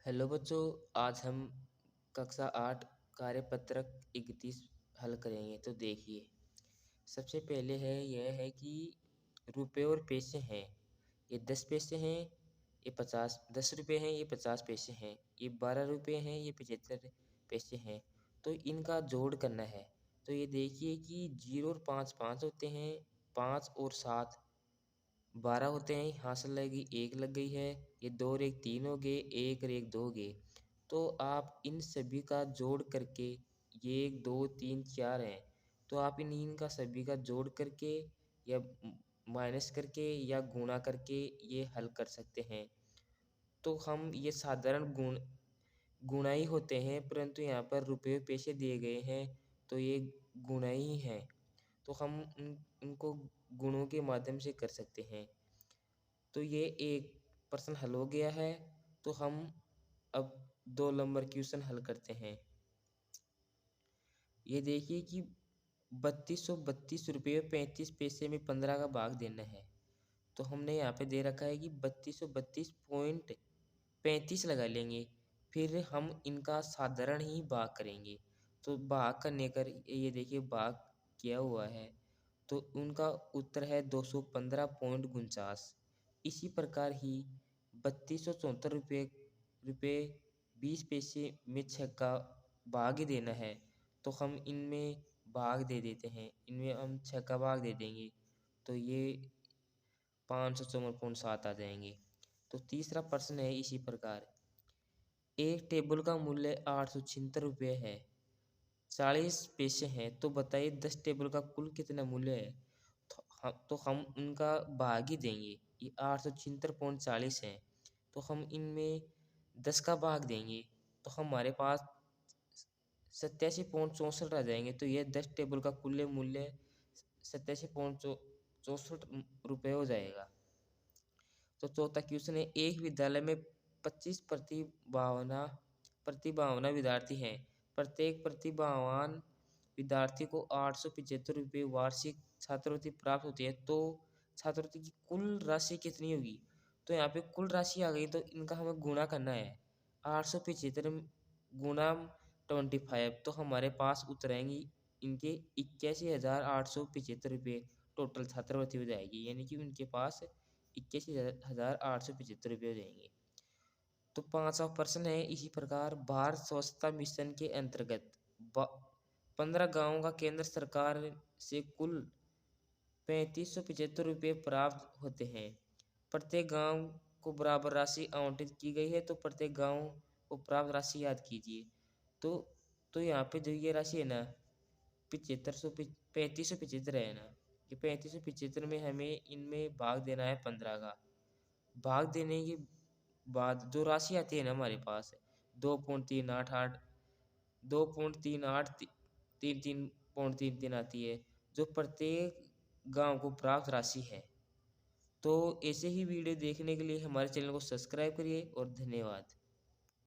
Hello बच्चों, आज हम कक्षा 8 कार्यपत्रक 31 हल करेंगे। तो देखिए, सबसे पहले यह है कि रुपए और पैसे हैं। ये 10 पैसे हैं, ये 10 रुपये हैं, ये 50 पैसे हैं, ये 12 रुपये हैं, ये 75 पैसे हैं। तो इनका जोड़ करना है। तो ये देखिए कि 0 और 5 5 होते हैं, 5 और 7 12 होते हैं। यहाँ से लगेगी 1 लग गई है, ये 2 और 1 3 हो गए, 1 और 1 2 हो गए। तो आप इन सभी का जोड़ करके, ये 1 2 3 4 हैं, तो आप इनका सभी का जोड़ करके या माइनस करके या गुणा करके ये हल कर सकते हैं। तो हम ये साधारण गुणा ही होते हैं, परंतु यहाँ पर रुपये पैसे दिए गए हैं, तो ये गुणा ही हैं। तो हम इनको गुणों के माध्यम से कर सकते हैं। तो ये एक प्रश्न हल हो गया है। तो हम अब 2 नंबर क्वेश्चन हल करते हैं। ये देखिए कि 3232 रुपये 35 पैसे में 15 का भाग देना है। तो हमने यहाँ पे दे रखा है कि 3232.35 लगा लेंगे। फिर हम इनका साधारण ही भाग करेंगे। तो भाग करने कर ये देखिए भाग किया हुआ है, तो उनका उत्तर है 215.49। इसी प्रकार ही 3274 रुपये 20 पैसे में 6 का भाग ही देना है। तो हम इनमें भाग दे देते हैं, इनमें हम 6 का भाग दे देंगे, तो ये 554.7 आ जाएंगे। तो तीसरा प्रश्न है इसी प्रकार, एक टेबल का मूल्य 876 रुपये है, 40 पैसे हैं, तो बताइए 10 टेबल का कुल कितना मूल्य है। तो हम उनका भाग ही देंगे। ये 876.40 है, तो हम इनमें 10 का भाग देंगे, तो हमारे पास 87.64 रह जाएंगे। तो यह 10 टेबल का कुल मूल्य 87.64 रुपये हो जाएगा। तो चौथा क्वेश्चन है, एक विद्यालय में 25 प्रतिभावान विद्यार्थी हैं। प्रत्येक प्रतिभावान विद्यार्थी को 875 रुपये वार्षिक छात्रवृत्ति प्राप्त होती है। तो छात्रवृत्ति की कुल राशि कितनी होगी। तो यहाँ पे कुल राशि आ गई, तो इनका हमें गुणा करना है। 875 गुणा 25, तो हमारे पास उत्तर आएंगी इनके 81,875 रुपये टोटल छात्रवृत्ति हो जाएगी। यानी कि उनके पास 81,875 रुपये हो जाएंगे। तो 5वां प्रश्न है इसी प्रकार, भारत स्वच्छता मिशन के अंतर्गत 15 गाँवों का केंद्र सरकार से कुल 3575 रुपये प्राप्त होते हैं। प्रत्येक गांव को बराबर राशि आवंटित की गई है, तो प्रत्येक गांव को प्राप्त राशि याद कीजिए। तो यहाँ पे जो ये राशि है ना, 3575 है ना, ये 3575 में हमें इनमें भाग देना है 15 का। भाग देने के बाद जो राशि आती है ना हमारे पास, 2.388 2.3833.33 आती है, जो प्रत्येक गांव को प्राप्त राशि है। तो ऐसे ही वीडियो देखने के लिए हमारे चैनल को सब्सक्राइब करिए और धन्यवाद।